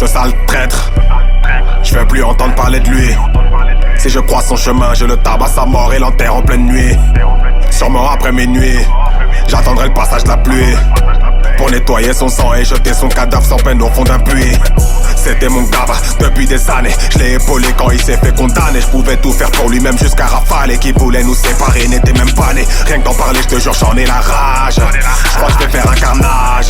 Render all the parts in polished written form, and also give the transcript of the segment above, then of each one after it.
Ce sale traître, je veux plus entendre parler de lui. Si je croise son chemin, je le tabasse à mort et l'enterre en pleine nuit. Sûrement après minuit, j'attendrai le passage de la pluie pour nettoyer son sang et jeter son cadavre sans peine au fond d'un puits. C'était mon gava depuis des années. Je l'ai épaulé quand il s'est fait condamner. Je pouvais tout faire pour lui-même jusqu'à rafaler. Qui voulait nous séparer n'était même pas né. Rien que d'en parler, je te jure, j'en ai la rage. Je crois que je vais faire un carnage.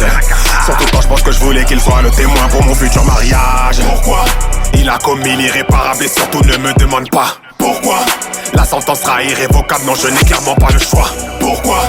Surtout quand je pense que je voulais qu'il soit le témoin pour mon futur mariage. Pourquoi? Il a commis l'irréparable et surtout ne me demande pas pourquoi. La sentence sera irrévocable, non je n'ai clairement pas le choix. Pourquoi?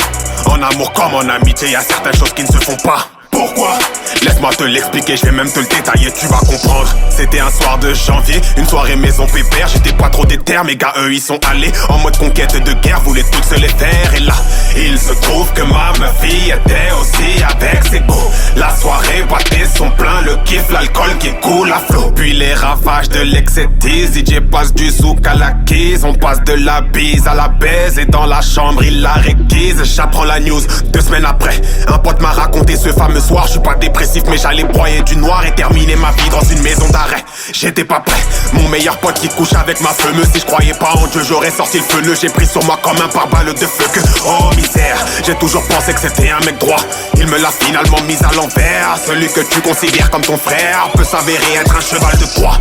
En amour comme en amitié, y'a certaines choses qui ne se font pas. Pourquoi? Laisse-moi te l'expliquer, je vais même te le détailler, tu vas comprendre. C'était un soir de janvier, une soirée maison pépère. J'étais pas trop déter, mes gars eux ils sont allés en mode conquête de guerre, voulaient toutes se les faire. Et là, il se trouve que ma fille était aussi avec ses goûts. La soirée battait son plein, le kiff, l'alcool qui coule à flot. Puis les ravages de l'excétise, DJ passe du souk à la quise. On passe de la bise à la baise et dans la chambre il la réquise. J'apprends la news 2 semaines après, un pote m'a raconté ce fameux soir. Je suis pas dépressif mais j'allais broyer du noir et terminer ma vie dans une maison d'arrêt. J'étais pas prêt, mon meilleur pote qui couche avec ma fameuse. Si je croyais pas en Dieu j'aurais sorti le feu. J'ai pris sur moi comme un pare-balles de feu que, oh misère, j'ai toujours pensé que c'était un mec droit. Il me l'a finalement mise à l'envers. Celui que tu considères comme ton frère peut s'avérer être un cheval de Troie.